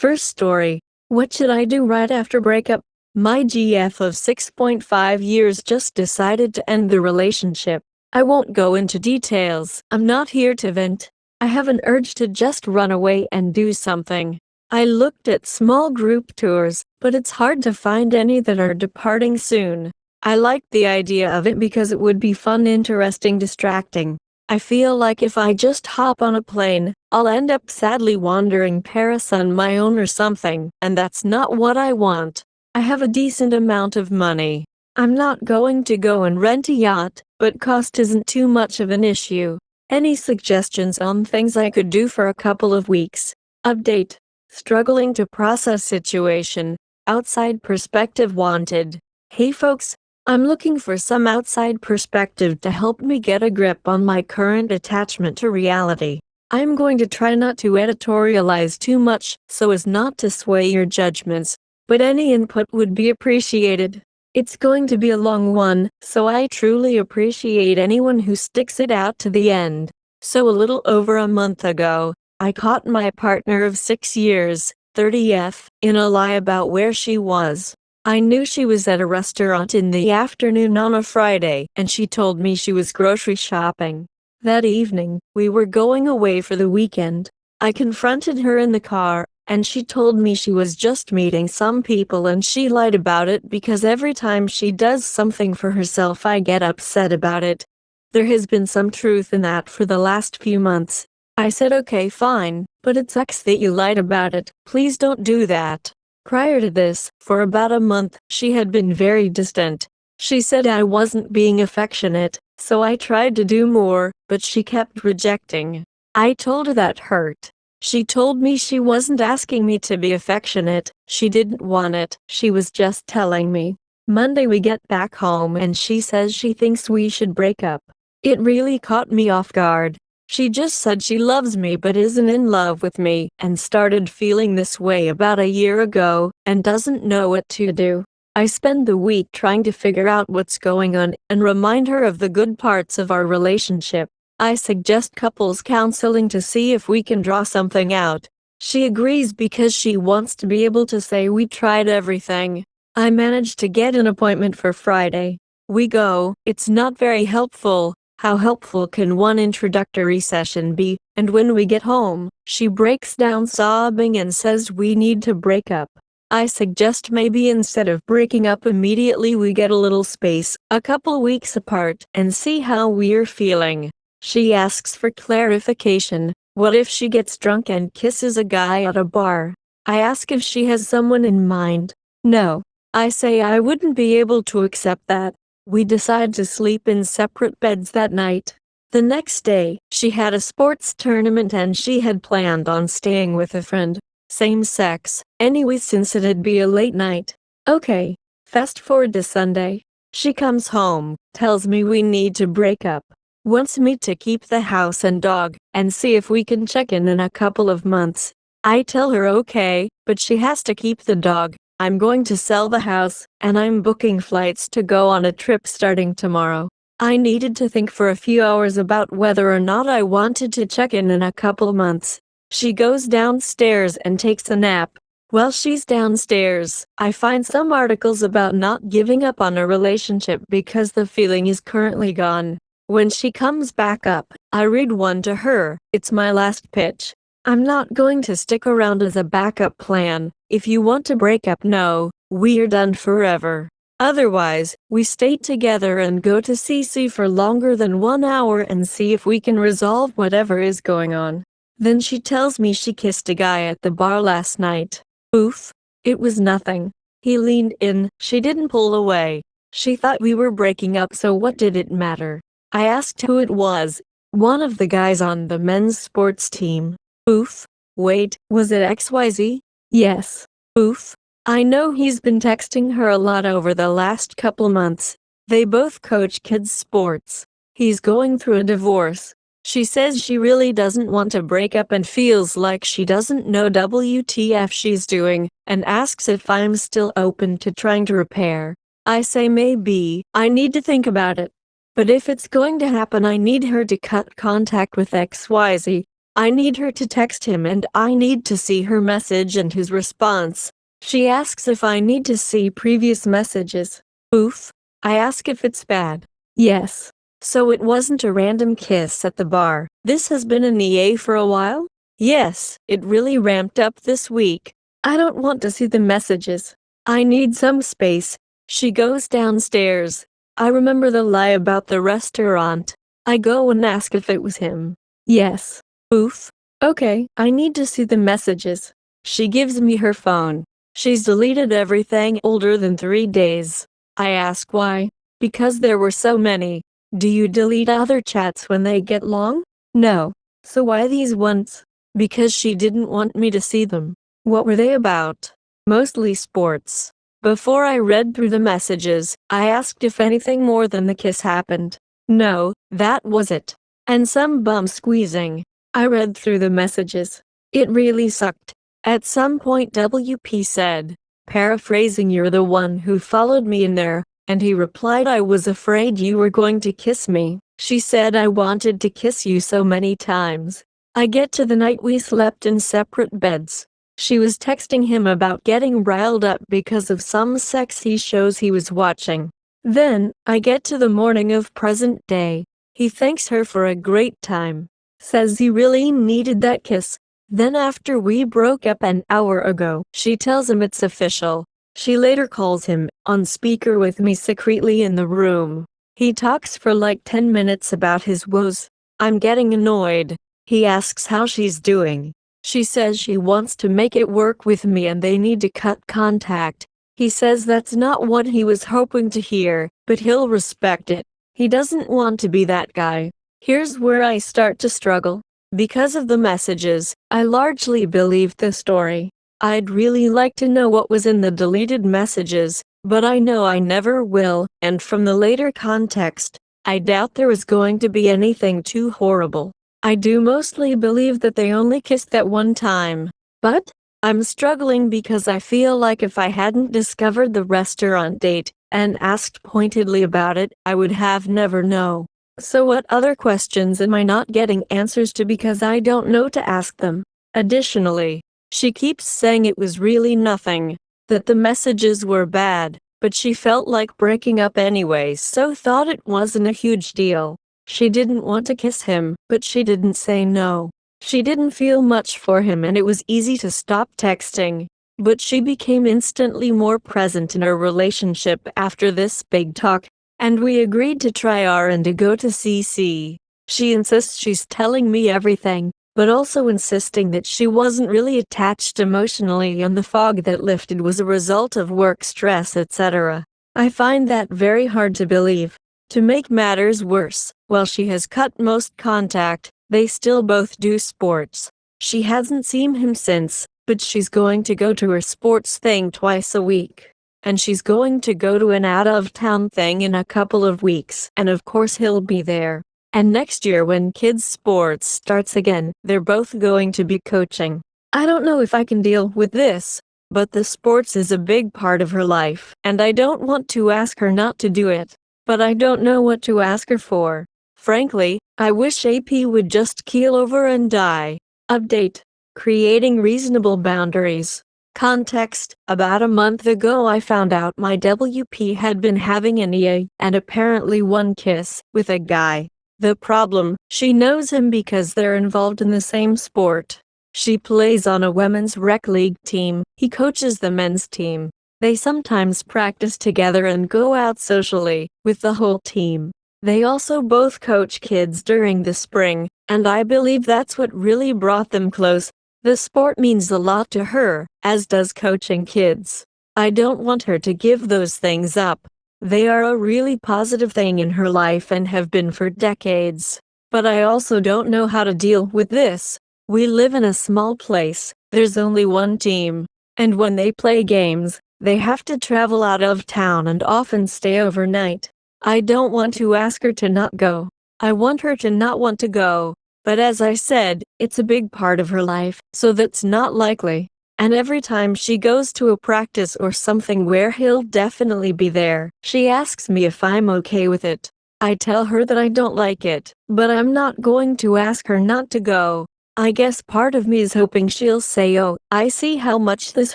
First story. What should I do right after breakup? My GF of 6.5 years just decided to end the relationship. I won't go into details. I'm not here to vent. I have an urge to just run away and do something. I looked at small group tours, but it's hard to find any that are departing soon. I like the idea of it because it would be fun, interesting, distracting. I feel like if I just hop on a plane, I'll end up sadly wandering Paris on my own or something, and that's not what I want. I have a decent amount of money. I'm not going to go and rent a yacht, but cost isn't too much of an issue. Any suggestions on things I could do for a couple of weeks? Update. Struggling to process situation. Outside perspective wanted. Hey folks, I'm looking for some outside perspective to help me get a grip on my current attachment to reality. I'm going to try not to editorialize too much so as not to sway your judgments, but any input would be appreciated. It's going to be a long one, so I truly appreciate anyone who sticks it out to the end. So a little over a month ago, I caught my partner of 6 years, 30F, in a lie about where she was. I knew she was at a restaurant in the afternoon on a Friday, and she told me she was grocery shopping. That evening, we were going away for the weekend. I confronted her in the car, and she told me she was just meeting some people and she lied about it because every time she does something for herself I get upset about it. There has been some truth in that for the last few months. I said okay fine, but it sucks that you lied about it, please don't do that. Prior to this, for about a month, she had been very distant. She said I wasn't being affectionate, so I tried to do more, but she kept rejecting. I told her that hurt. She told me she wasn't asking me to be affectionate, she didn't want it, she was just telling me. Monday we get back home and she says she thinks we should break up. It really caught me off guard. She just said she loves me but isn't in love with me, and started feeling this way about a year ago, and doesn't know what to do. I spend the week trying to figure out what's going on, and remind her of the good parts of our relationship. I suggest couples counseling to see if we can draw something out. She agrees because she wants to be able to say we tried everything. I managed to get an appointment for Friday. We go, it's not very helpful. How helpful can one introductory session be? And when we get home, she breaks down sobbing and says we need to break up. I suggest maybe instead of breaking up immediately we get a little space, a couple weeks apart, and see how we're feeling. She asks for clarification. What if she gets drunk and kisses a guy at a bar? I ask if she has someone in mind. No. I say I wouldn't be able to accept that. We decide to sleep in separate beds that night. The next day, she had a sports tournament and she had planned on staying with a friend. Same sex. Anyway, since it'd be a late night. Okay. Fast forward to Sunday. She comes home, tells me we need to break up. Wants me to keep the house and dog, and see if we can check in a couple of months. I tell her okay, but she has to keep the dog. I'm going to sell the house, and I'm booking flights to go on a trip starting tomorrow. I needed to think for a few hours about whether or not I wanted to check in a couple months. She goes downstairs and takes a nap. While she's downstairs, I find some articles about not giving up on a relationship because the feeling is currently gone. When she comes back up, I read one to her. It's my last pitch. I'm not going to stick around as a backup plan. If you want to break up, no, we're done forever. Otherwise, we stay together and go to CC for longer than 1 hour and see if we can resolve whatever is going on. Then she tells me she kissed a guy at the bar last night. Oof. It was nothing. He leaned in, she didn't pull away. She thought we were breaking up, so what did it matter? I asked who it was. One of the guys on the men's sports team. Oof. Wait, was it XYZ? Yes. Oof. I know he's been texting her a lot over the last couple months. They both coach kids' sports. He's going through a divorce. She says she really doesn't want to break up and feels like she doesn't know WTF she's doing, and asks if I'm still open to trying to repair. I say maybe, I need to think about it. But if it's going to happen I need her to cut contact with XYZ. I need her to text him and I need to see her message and his response. She asks if I need to see previous messages. Oof. I ask if it's bad. Yes. So it wasn't a random kiss at the bar. This has been an EA for a while? Yes, it really ramped up this week. I don't want to see the messages. I need some space. She goes downstairs. I remember the lie about the restaurant. I go and ask if it was him. Yes. Oof. Okay, I need to see the messages. She gives me her phone. She's deleted everything older than 3 days. I ask why. Because there were so many. Do you delete other chats when they get long? No. So why these ones? Because she didn't want me to see them. What were they about? Mostly sports. Before I read through the messages, I asked if anything more than the kiss happened. No, that was it. And some bum squeezing. I read through the messages. It really sucked. At some point WP said, paraphrasing, "You're the one who followed me in there," and he replied, "I was afraid you were going to kiss me." She said, "I wanted to kiss you so many times." I get to the night we slept in separate beds. She was texting him about getting riled up because of some sexy shows he was watching. Then, I get to the morning of present day. He thanks her for a great time. Says he really needed that kiss. Then after we broke up an hour ago, she tells him it's official. She later calls him on speaker with me secretly in the room. He talks for like 10 minutes about his woes. I'm getting annoyed. He asks how she's doing. She says she wants to make it work with me and they need to cut contact. He says that's not what he was hoping to hear, but he'll respect it. He doesn't want to be that guy. Here's where I start to struggle. Because of the messages, I largely believed the story. I'd really like to know what was in the deleted messages, but I know I never will, and from the later context, I doubt there was going to be anything too horrible. I do mostly believe that they only kissed that one time. But I'm struggling because I feel like if I hadn't discovered the restaurant date and asked pointedly about it, I would have never known. So what other questions am I not getting answers to because I don't know to ask them? Additionally, she keeps saying it was really nothing, that the messages were bad, but she felt like breaking up anyway, so thought it wasn't a huge deal. She didn't want to kiss him, but she didn't say no. She didn't feel much for him and it was easy to stop texting. But she became instantly more present in our relationship after this big talk, and we agreed to try R and to go to CC. She insists she's telling me everything, but also insisting that she wasn't really attached emotionally and the fog that lifted was a result of work stress, etc. I find that very hard to believe. To make matters worse, while she has cut most contact, they still both do sports. She hasn't seen him since, but she's going to go to her sports thing twice a week. And she's going to go to an out-of-town thing in a couple of weeks, and of course he'll be there. And next year when kids' sports starts again, they're both going to be coaching. I don't know if I can deal with this, but the sports is a big part of her life, and I don't want to ask her not to do it. But I don't know what to ask her for. Frankly, I wish AP would just keel over and die. Update. Creating reasonable boundaries. Context. About a month ago I found out my WP had been having an EA and apparently one kiss with a guy. The problem, she knows him because they're involved in the same sport. She plays on a women's rec league team, he coaches the men's team. They sometimes practice together and go out socially with the whole team. They also both coach kids during the spring, and I believe that's what really brought them close. The sport means a lot to her, as does coaching kids. I don't want her to give those things up. They are a really positive thing in her life and have been for decades. But I also don't know how to deal with this. We live in a small place, there's only one team, and when they play games, they have to travel out of town and often stay overnight. I don't want to ask her to not go. I want her to not want to go. But as I said, it's a big part of her life, so that's not likely. And every time she goes to a practice or something where he'll definitely be there, she asks me if I'm okay with it. I tell her that I don't like it, but I'm not going to ask her not to go. I guess part of me is hoping she'll say, "Oh, I see how much this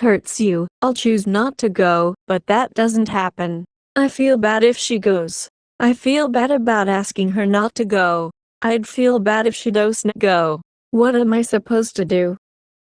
hurts you, I'll choose not to go," but that doesn't happen. I feel bad if she goes. I feel bad about asking her not to go. I'd feel bad if she doesn't go. What am I supposed to do?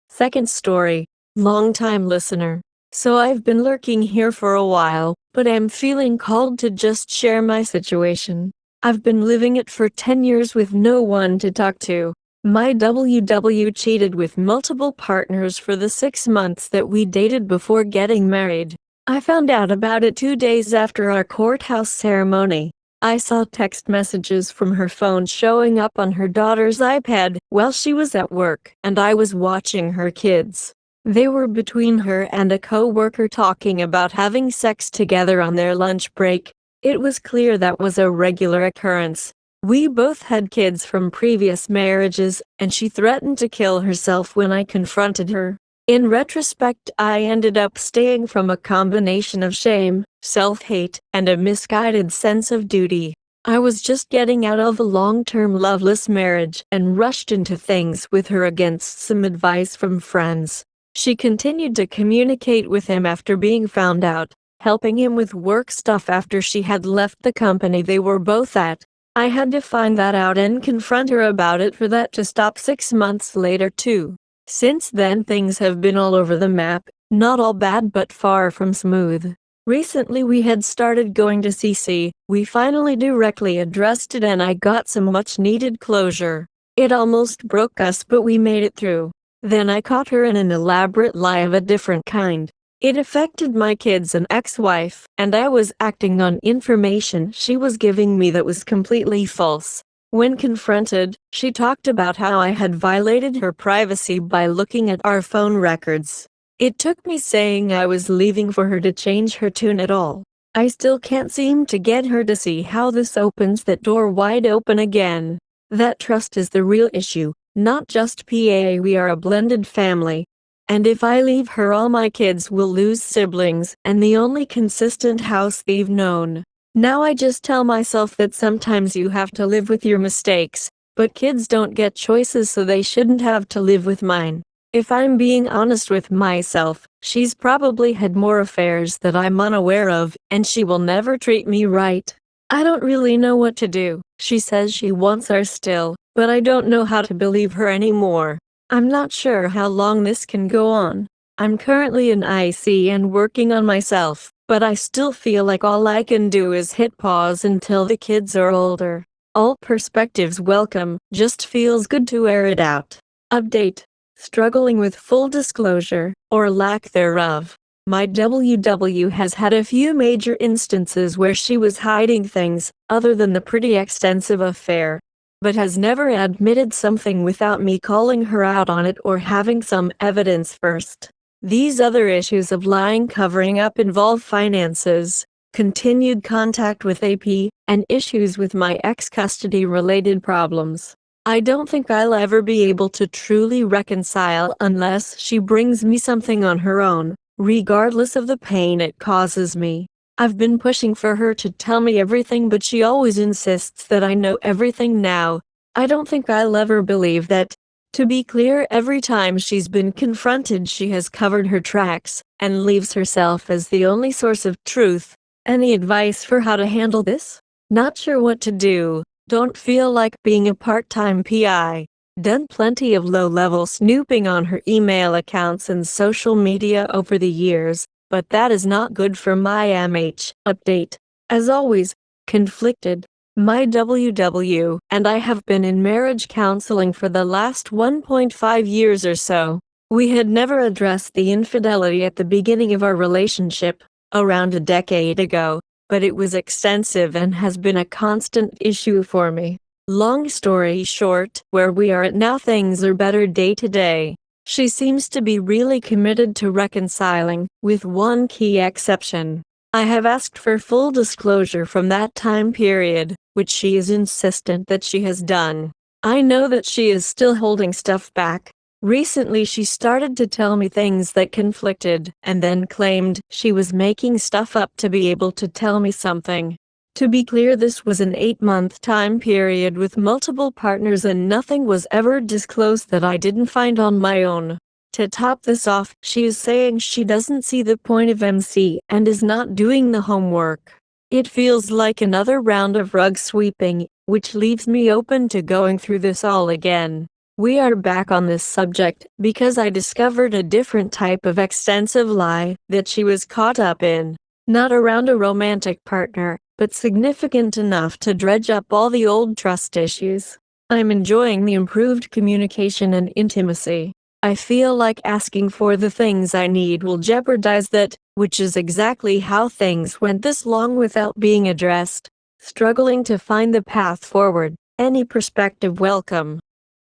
Second story. Long-time listener. So I've been lurking here for a while, but I'm feeling called to just share my situation. I've been living it for 10 years with no one to talk to. My WW cheated with multiple partners for the 6 months that we dated before getting married. I found out about it 2 days after our courthouse ceremony. I saw text messages from her phone showing up on her daughter's iPad while she was at work, and I was watching her kids. They were between her and a co-worker talking about having sex together on their lunch break. It was clear that was a regular occurrence. We both had kids from previous marriages, and she threatened to kill herself when I confronted her. In retrospect, I ended up staying from a combination of shame, self-hate, and a misguided sense of duty. I was just getting out of a long-term loveless marriage and rushed into things with her against some advice from friends. She continued to communicate with him after being found out, helping him with work stuff after she had left the company they were both at. I had to find that out and confront her about it for that to stop 6 months later too. Since then things have been all over the map, not all bad but far from smooth. Recently we had started going to CC, we finally directly addressed it and I got some much needed closure. It almost broke us but we made it through. Then I caught her in an elaborate lie of a different kind. It affected my kids and ex-wife, and I was acting on information she was giving me that was completely false. When confronted, she talked about how I had violated her privacy by looking at our phone records. It took me saying I was leaving for her to change her tune at all. I still can't seem to get her to see how this opens that door wide open again. That trust is the real issue, not just PA. We are a blended family. And if I leave her, all my kids will lose siblings and the only consistent house they've known. Now I just tell myself that sometimes you have to live with your mistakes, but kids don't get choices so they shouldn't have to live with mine. If I'm being honest with myself, she's probably had more affairs that I'm unaware of, and she will never treat me right. I don't really know what to do. She says she wants her still, but I don't know how to believe her anymore. I'm not sure how long this can go on. I'm currently in IC and working on myself, but I still feel like all I can do is hit pause until the kids are older. All perspectives welcome, just feels good to air it out. Update. Struggling with full disclosure, or lack thereof. My WW has had a few major instances where she was hiding things, other than the pretty extensive affair, but has never admitted something without me calling her out on it or having some evidence first. These other issues of lying covering up involve finances, continued contact with AP, and issues with my ex-custody related problems. I don't think I'll ever be able to truly reconcile unless she brings me something on her own, regardless of the pain it causes me. I've been pushing for her to tell me everything, but she always insists that I know everything now. I don't think I'll ever believe that. To be clear, every time she's been confronted she has covered her tracks, and leaves herself as the only source of truth. Any advice for how to handle this? Not sure what to do. Don't feel like being a part-time PI. Done plenty of low-level snooping on her email accounts and social media over the years, but that is not good for my MH. Update. As always, conflicted. My WW and I have been in marriage counseling for the last 1.5 years or so. We had never addressed the infidelity at the beginning of our relationship, around a decade ago, but it was extensive and has been a constant issue for me. Long story short, where we are at now, things are better day to day. She seems to be really committed to reconciling, with one key exception. I have asked for full disclosure from that time period, which she is insistent that she has done. I know that she is still holding stuff back. Recently she started to tell me things that conflicted, and then claimed she was making stuff up to be able to tell me something. To be clear, this was an 8-month time period with multiple partners and nothing was ever disclosed that I didn't find on my own. To top this off, she is saying she doesn't see the point of MC and is not doing the homework. It feels like another round of rug sweeping, which leaves me open to going through this all again. We are back on this subject because I discovered a different type of extensive lie that she was caught up in. Not around a romantic partner, but significant enough to dredge up all the old trust issues. I'm enjoying the improved communication and intimacy. I feel like asking for the things I need will jeopardize that, which is exactly how things went this long without being addressed. Struggling to find the path forward, any perspective welcome.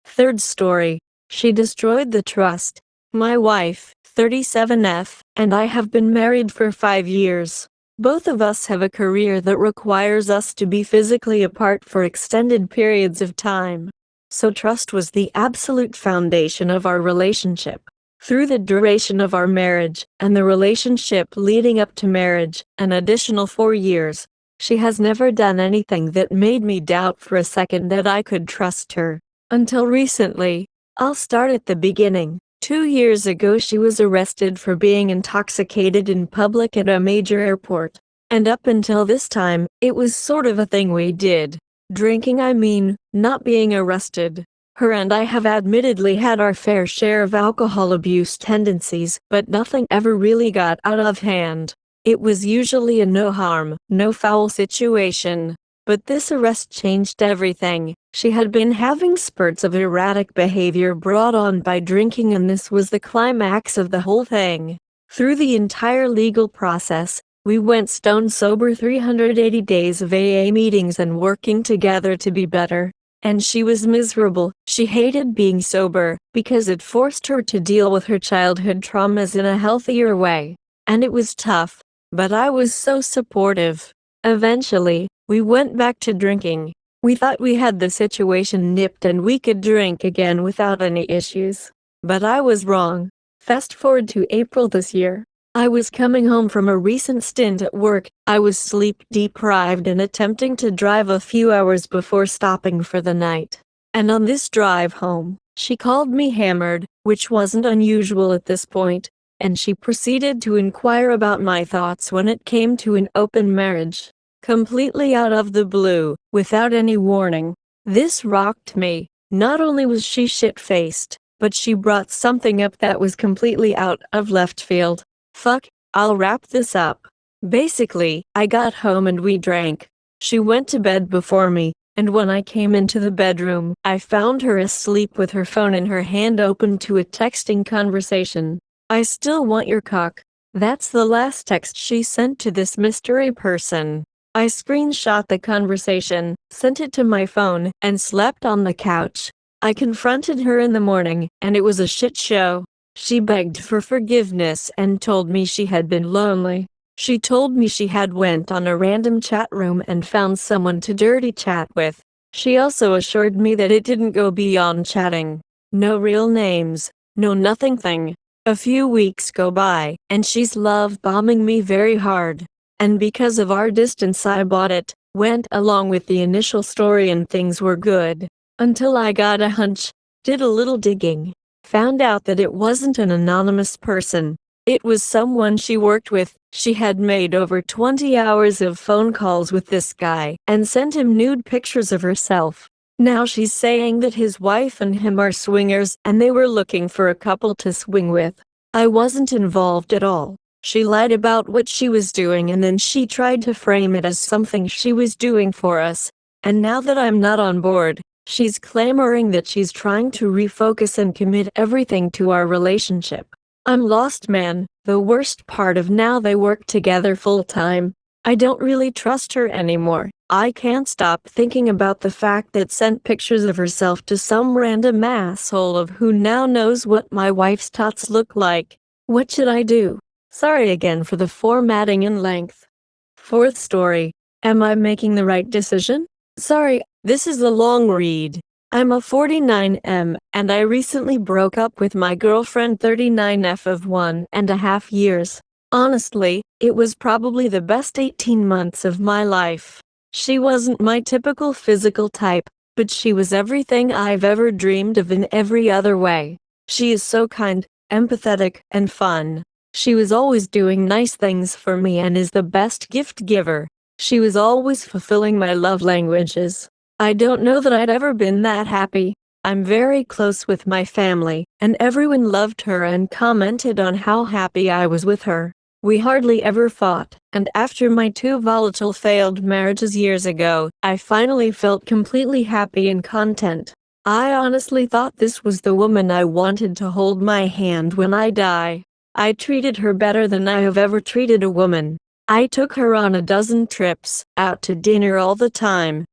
Third story. She destroyed the trust. My wife, 37F, and I have been married for 5 years. Both of us have a career that requires us to be physically apart for extended periods of time. So trust was the absolute foundation of our relationship. Through the duration of our marriage, and the relationship leading up to marriage, an additional 4 years, she has never done anything that made me doubt for a second that I could trust her. Until recently. I'll start at the beginning. 2 years ago she was arrested for being intoxicated in public at a major airport. And up until this time, it was sort of a thing we did. Drinking, I mean, not being arrested. Her and I have admittedly had our fair share of alcohol abuse tendencies, but nothing ever really got out of hand. It was usually a no harm, no foul situation. But this arrest changed everything. She had been having spurts of erratic behavior brought on by drinking, and this was the climax of the whole thing. Through the entire legal process, we went stone sober 380 days of AA meetings and working together to be better. And she was miserable. She hated being sober because it forced her to deal with her childhood traumas in a healthier way. And it was tough, but I was so supportive. Eventually, we went back to drinking. We thought we had the situation nipped and we could drink again without any issues. But I was wrong. Fast forward to April this year. I was coming home from a recent stint at work. I was sleep deprived and attempting to drive a few hours before stopping for the night. And on this drive home, she called me hammered, which wasn't unusual at this point, and she proceeded to inquire about my thoughts when it came to an open marriage. Completely out of the blue, without any warning. This rocked me. Not only was she shit-faced, but she brought something up that was completely out of left field. Fuck, I'll wrap this up. Basically, I got home and we drank. She went to bed before me, and when I came into the bedroom, I found her asleep with her phone in her hand open to a texting conversation. I still want your cock. That's the last text she sent to this mystery person. I screenshot the conversation, sent it to my phone, and slept on the couch. I confronted her in the morning, and it was a shit show. She begged for forgiveness and told me she had been lonely. She told me she had went on a random chat room and found someone to dirty chat with. She also assured me that it didn't go beyond chatting. No real names, no nothing thing. A few weeks go by, and she's love bombing me very hard. And because of our distance I bought it, went along with the initial story and things were good. Until I got a hunch, did a little digging, found out that it wasn't an anonymous person. It was someone she worked with. She had made over 20 hours of phone calls with this guy and sent him nude pictures of herself. Now she's saying that his wife and him are swingers and they were looking for a couple to swing with. I wasn't involved at all. She lied about what she was doing and then she tried to frame it as something she was doing for us. And now that I'm not on board, she's clamoring that she's trying to refocus and commit everything to our relationship. I'm lost, man. The worst part of now they work together full time. I don't really trust her anymore. I can't stop thinking about the fact that sent pictures of herself to some random asshole of who now knows what my wife's tots look like. What should I do? Sorry again for the formatting and length. Fourth story. Am I making the right decision? Sorry, this is a long read. I'm a 49M, and I recently broke up with my girlfriend 39F of 1.5 years. Honestly, it was probably the best 18 months of my life. She wasn't my typical physical type, but she was everything I've ever dreamed of in every other way. She is so kind, empathetic, and fun. She was always doing nice things for me and is the best gift giver. She was always fulfilling my love languages. I don't know that I'd ever been that happy. I'm very close with my family, and everyone loved her and commented on how happy I was with her. We hardly ever fought, and after my two volatile failed marriages years ago, I finally felt completely happy and content. I honestly thought this was the woman I wanted to hold my hand when I die. I treated her better than I have ever treated a woman. I took her on a dozen trips, out to dinner all the time,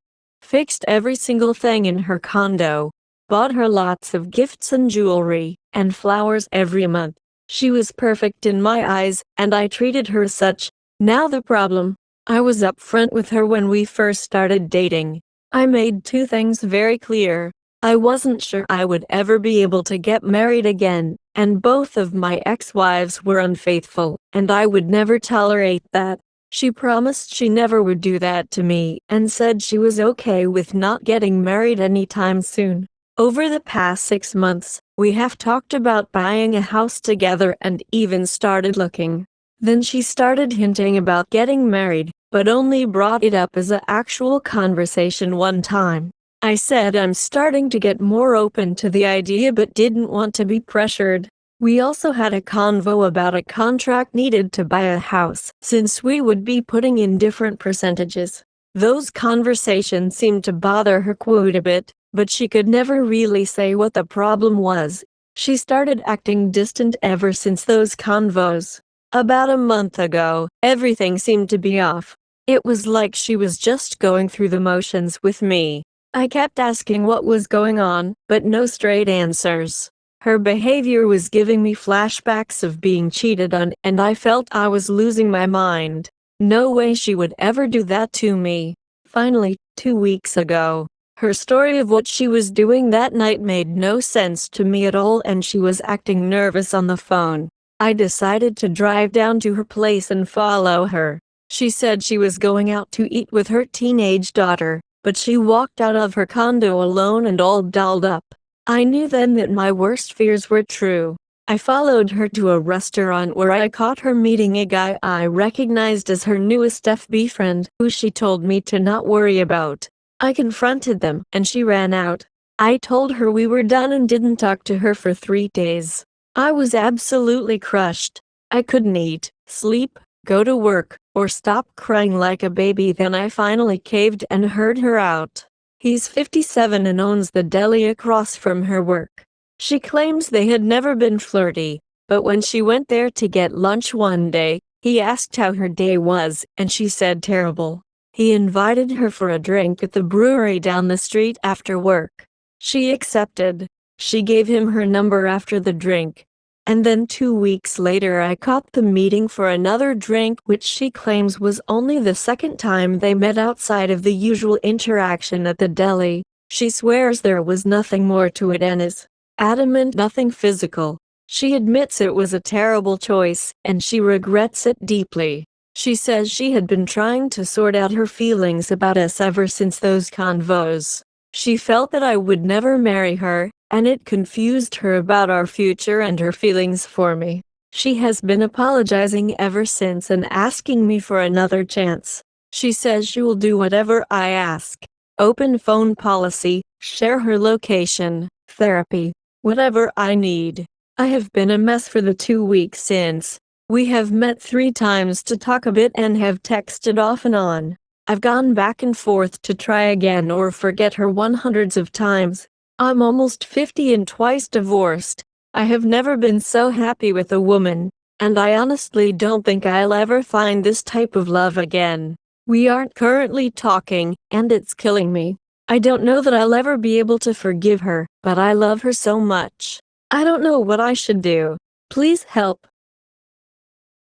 fixed every single thing in her condo, bought her lots of gifts and jewelry, and flowers every month. She was perfect in my eyes, and I treated her as such. Now the problem. I was upfront with her when we first started dating. I made two things very clear. I wasn't sure I would ever be able to get married again, and both of my ex-wives were unfaithful, and I would never tolerate that. She promised she never would do that to me, and said she was okay with not getting married anytime soon. Over the past 6 months, we have talked about buying a house together and even started looking. Then she started hinting about getting married, but only brought it up as an actual conversation one time. I said I'm starting to get more open to the idea but didn't want to be pressured. We also had a convo about a contract needed to buy a house, since we would be putting in different percentages. Those conversations seemed to bother her quite a bit, but she could never really say what the problem was. She started acting distant ever since those convos. About a month ago, everything seemed to be off. It was like she was just going through the motions with me. I kept asking what was going on, but no straight answers. Her behavior was giving me flashbacks of being cheated on, and I felt I was losing my mind. No way she would ever do that to me. Finally, 2 weeks ago, her story of what she was doing that night made no sense to me at all, and she was acting nervous on the phone. I decided to drive down to her place and follow her. She said she was going out to eat with her teenage daughter, but she walked out of her condo alone and all dolled up. I knew then that my worst fears were true. I followed her to a restaurant where I caught her meeting a guy I recognized as her newest FB friend, who she told me to not worry about. I confronted them, and she ran out. I told her we were done and didn't talk to her for 3 days. I was absolutely crushed. I couldn't eat, sleep, go to work, or stop crying like a baby. Then I finally caved and heard her out. He's 57 and owns the deli across from her work. She claims they had never been flirty, but when she went there to get lunch one day, he asked how her day was, and she said terrible. He invited her for a drink at the brewery down the street after work. She accepted. She gave him her number after the drink. And then 2 weeks later I caught them meeting for another drink, which she claims was only the second time they met outside of the usual interaction at the deli. She swears there was nothing more to it and is adamant nothing physical. She admits it was a terrible choice, and she regrets it deeply. She says she had been trying to sort out her feelings about us ever since those convos. She felt that I would never marry her, and it confused her about our future and her feelings for me. She has been apologizing ever since and asking me for another chance. She says she will do whatever I ask. Open phone policy, share her location, therapy, whatever I need. I have been a mess for the 2 weeks since. We have met 3 times to talk a bit and have texted off and on. I've gone back and forth to try again or forget her hundreds of times. I'm almost 50 and twice divorced. I have never been so happy with a woman, and I honestly don't think I'll ever find this type of love again. We aren't currently talking, and it's killing me. I don't know that I'll ever be able to forgive her, but I love her so much. I don't know what I should do. Please help.